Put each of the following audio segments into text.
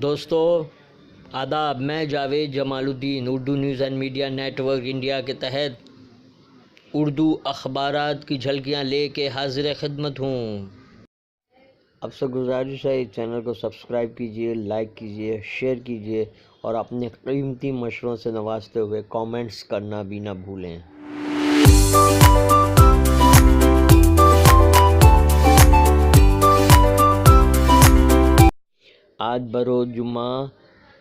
دوستو آداب، میں Javed Jamaluddin Urdu news and media network India کے تحت اردو اخبارات کی جھلکیاں لے کے حاضر خدمت ہوں۔ اب سے گزارش ہے، اس چینل کو سبسکرائب کیجئے، لائک کیجئے، شیئر کیجئے اور اپنے قیمتی مشوروں سے نوازتے ہوئے کامنٹس کرنا بھی نہ بھولیں۔ آج بروز جمعہ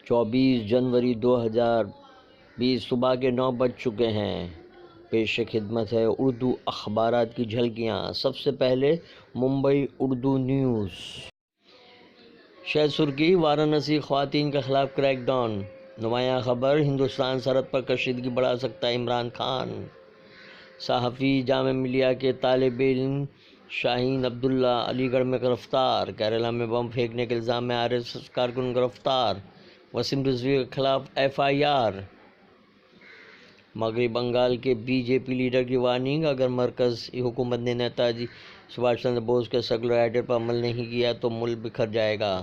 24 جنوری 2020 صبح کے 9 بج چکے ہیں۔ پیش خدمت ہے اردو اخبارات کی جھلکیاں۔ سب سے پہلے ممبئی اردو نیوز۔ شہ سرخی، وارانسی خواتین کے خلاف کریک ڈاؤن۔ نمایاں خبر، ہندوستان سرحد پر کشیدگی بڑھا سکتا ہے عمران خان۔ صحافی، جامعہ ملیہ کے طالب علم شاہین عبداللہ علی گڑھ میں گرفتار۔ کیرالہ میں بم پھینکنے کے الزام میں RSS کارکن گرفتار۔ وسیم رضوی کے خلاف FIR۔ مغربی بنگال کے BJP لیڈر کی وارننگ، اگر مرکزی حکومت نے نیتاجی سبھاش چندر بوس کے سیکولر آئیڈیا پر عمل نہیں کیا تو ملک بکھر جائے گا۔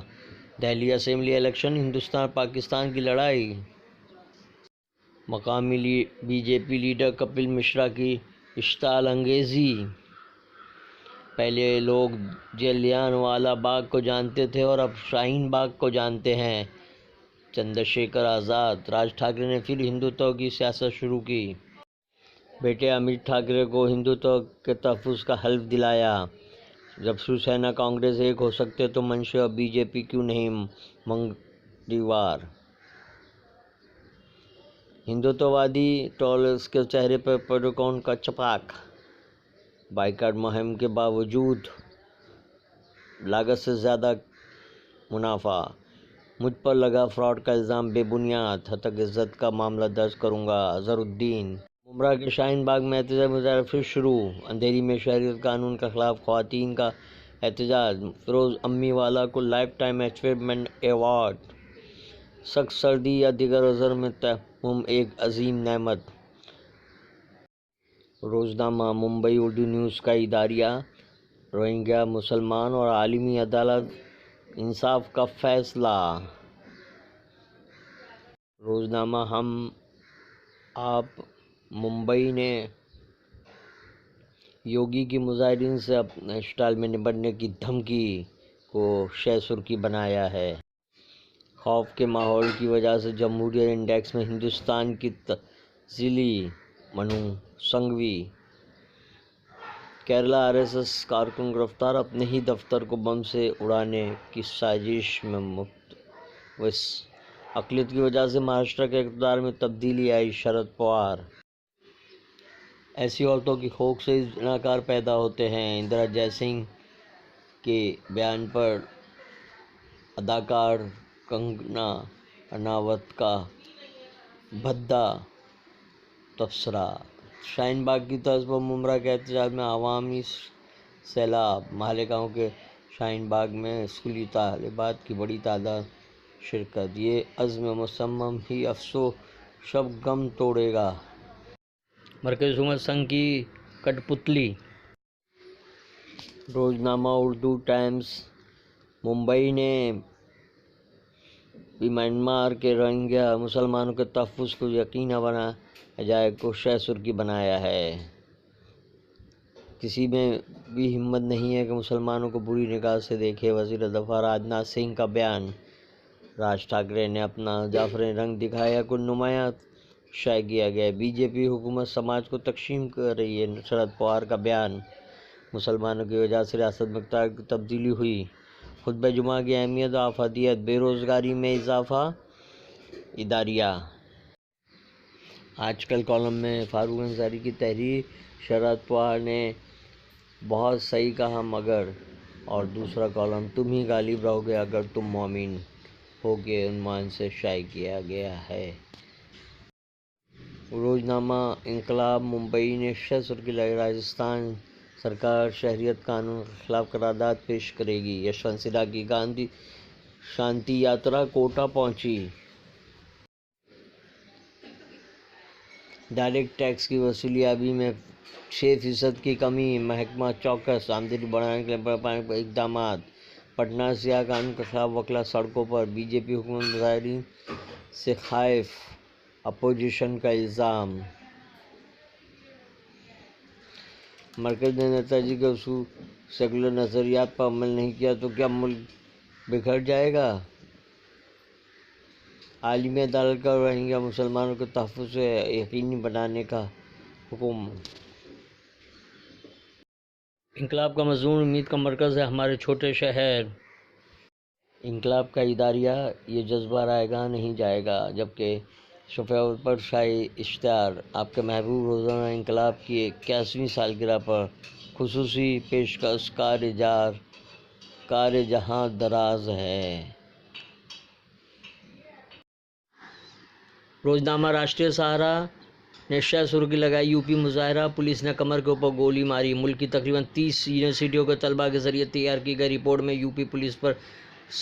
دہلی اسمبلی الیکشن، ہندوستان پاکستان کی لڑائی۔ مقامی BJP لیڈر کپل مشرا کی اشتعال انگیزی۔ پہلے لوگ جلیان والا باغ کو جانتے تھے اور اب شاہین باغ کو جانتے ہیں۔ چندر شیکھر آزاد۔ راج ٹھاکرے نے پھر ہندوتو کی سیاست شروع کی۔ بیٹے امت ٹھاکرے کو ہندوتو کے تحفظ کا حلف دلایا۔ جب شیو سینا کانگریس ایک ہو سکتے تو منشے اور BJP کیوں نہیں؟ منگریوار۔ ہندوتو وادی ٹرولرز کے چہرے پر پیڈوکون کا چپاک۔ بائیکاٹ مہم کے باوجود لاگت سے زیادہ منافع۔ مجھ پر لگا فراڈ کا الزام بے بنیاد، ہتک عزت کا معاملہ درج کروں گا، اظہر الدین۔ ممبرا کے شاہین باغ میں احتجاجی مظاہرہ پھر شروع۔ اندھیری میں شہریت قانون کے خلاف خواتین کا احتجاج۔ فیروز امی والا کو لائف ٹائم اچیومنٹ ایوارڈ۔ سخت سردی یا دیگر عذر میں تیمم ایک عظیم نعمت۔ روزنامہ ممبئی اردو نیوز کا اداریہ، روہنگیا مسلمان اور عالمی عدالت انصاف کا فیصلہ۔ روزنامہ ہم آپ ممبئی نے یوگی کی مظاہرین سے اپنے اسٹائل میں نمٹنے کی دھمکی کو شہ سرخی بنایا ہے۔ خوف کے ماحول کی وجہ سے جمہوریت انڈیکس میں ہندوستان کی تنزلی منوسنگوی۔ کیرالہ RSS کارکن گرفتار، اپنے ہی دفتر کو بم سے اڑانے کی سازش میں ملوث۔ اقلیت کی وجہ سے مہاراشٹر کے اقتدار میں تبدیلی آئی، شرد پوار۔ ایسی عورتوں کی خوک سے زناکار پیدا ہوتے ہیں، اندرا جے سنگھ کے بیان پر اداکار کنگنا رناوت کا بھدا تبصرہ۔ شاہین باغ کی طرز پر ممبرا کے احتجاج میں عوامی سیلاب۔ مالیگاؤں کے شاہین باغ میں اسکولی طالبات کی بڑی تعداد شرکت۔ یہ عزم مصمم ہی افسوں شب غم توڑے گا۔ مرکزی حکومت سنگھ کی کٹھ پتلی۔ روزنامہ اردو ٹائمز ممبئی نے بھی میانمار کے روہنگیا مسلمانوں کے تحفظ کو یقینی بنایا جائے کو شہ سرخی بنایا ہے۔ کسی میں بھی ہمت نہیں ہے کہ مسلمانوں کو بری نگاہ سے دیکھے، وزیر دفاع راجناتھ سنگھ کا بیان۔ راج ٹھاکرے نے اپنا جعفری رنگ دکھایا کو نمایاں شائع کیا گیا۔ BJP حکومت سماج کو تقسیم کر رہی ہے، شرد پوار کا بیان۔ مسلمانوں کی وجہ سے ریاست میں اقتدار کی تبدیلی ہوئی، خطبہ جمعہ کی اہمیت و افادیت۔ بے روزگاری میں اضافہ، اداریہ۔ آج کل کالم میں فاروق انصاری کی تحریر، شرد پوار نے بہت صحیح کہا مگر، اور دوسرا کالم تم ہی غالب رہو گے اگر تم مومن ہو کے عنوان سے شائع کیا گیا ہے۔ روزنامہ انقلاب ممبئی نے شہ سرخی لگائی، راجستھان سرکار شہریت قانون کے خلاف قرارداد پیش کرے گی۔ یشونت سنہا کی گاندھی شانتی یاترا کوٹا پہنچی۔ ڈائریکٹ ٹیکس کی وصولیابی میں 6% کی کمی، محکمہ چوکس۔ آمدنی بڑھانے کے لیے اقدامات۔ پٹنہ سیاہ قانون کے خلاف وکلا سڑکوں پر، بی جے پی حکومت مظاہرین سے خائف، اپوزیشن کا الزام۔ مرکز نے نیتا جی کے اصول سیکولر نظریات پر عمل نہیں کیا تو کیا ملک بکھر جائے گا؟ عالمی عدالت کا روہنگیا مسلمانوں کے تحفظ سے یقینی بنانے کا حکم۔ انقلاب کا مضمون امید کا مرکز ہے ہمارے چھوٹے شہر۔ انقلاب کا اداریہ، یہ جذبہ رائے گاہ نہیں جائے گا، جبکہ صفحہ اول پر شائع اشتہار آپ کے محبوب روزانہ انقلاب کی 81ویں سالگرہ پر خصوصی پیشکش کار جہاں دراز ہے۔ روزنامہ راشٹریہ سہارا نے شہ سرخی لگائی، یو پی مظاہرہ، پولیس نے کمر کے اوپر گولی ماری۔ ملک کی تقریباً 30 یونیورسٹیوں کے طلباء کے ذریعے تیار کی گئی رپورٹ میں یو پی پولیس پر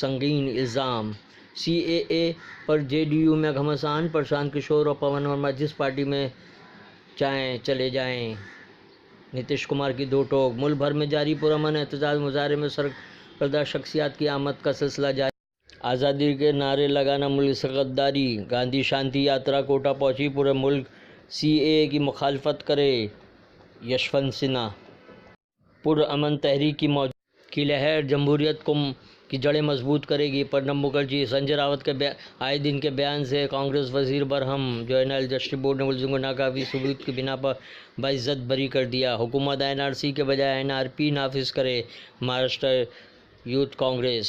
سنگین الزام۔ سی اے اے پر جے ڈی یو میں گھمسان، پرشانت کشور اور پون ورما جس پارٹی میں چاہیں چلے جائیں۔ نتیش کمار کی دو ٹوک، ملک بھر میں جاری پرامن احتجاج، مظاہرے میں سرکردہ شخصیات کی آمد کا سلسلہ جاری۔ آزادی کے نعرے لگانا ملک سے غداری، گاندھی شانتی یاترا کوٹا پہنچی، پورے ملک سی اے اے کی مخالفت کرے، یشونت سنہا۔ پرامن تحریک کی لہر جمہوریت کی جڑیں مضبوط کرے گی، پرنب مکھرجی۔ سنجے راوت کے آئے دن کے بیان سے کانگریس وزیر برہم، جوائنٹ ایگزیکٹو بورڈ نے ملزموں کو ناکافی ثبوت کی بنا پر باعزت بری کر دیا۔ حکومت این آر سی کے بجائے این آر پی نافذ کرے، مہاراشٹر یوتھ کانگریس۔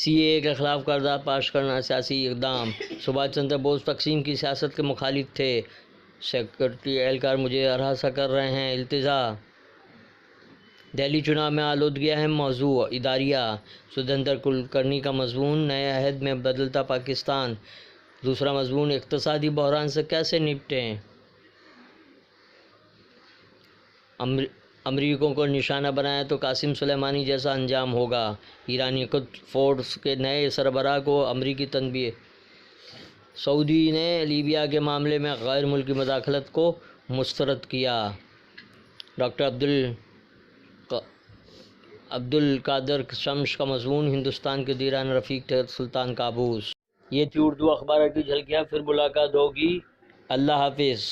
سی اے اے کے خلاف قرارداد پاس کرنا سیاسی اقدام، سبھاش چندر بوس تقسیم کی سیاست کے مخالف تھے، سیکورٹی اہلکار مجھے ہراساں کر رہے ہیں، التجا۔ دہلی چناؤ میں آلودگی اہم موضوع، اداریہ۔ سدھیندر کلکرنی کا مضمون، نئے عہد میں بدلتا پاکستان۔ دوسرا مضمون، اقتصادی بحران سے کیسے نپٹیں، امریکیوں کو نشانہ بنایا تو قاسم سلیمانی جیسا انجام ہوگا۔ ایرانی قدس فورس کے نئے سربراہ کو امریکی تنبیہ۔ سعودی نے لیبیا کے معاملے میں غیر ملکی مداخلت کو مسترد کیا۔ ڈاکٹر عبدالقادر شمس کا مضمون، ہندوستان کے دیران رفیق تھے سلطان قابوس۔ یہ تھی اردو اخبارات کی جھلکیاں، پھر ملاقات ہوگی، اللہ حافظ۔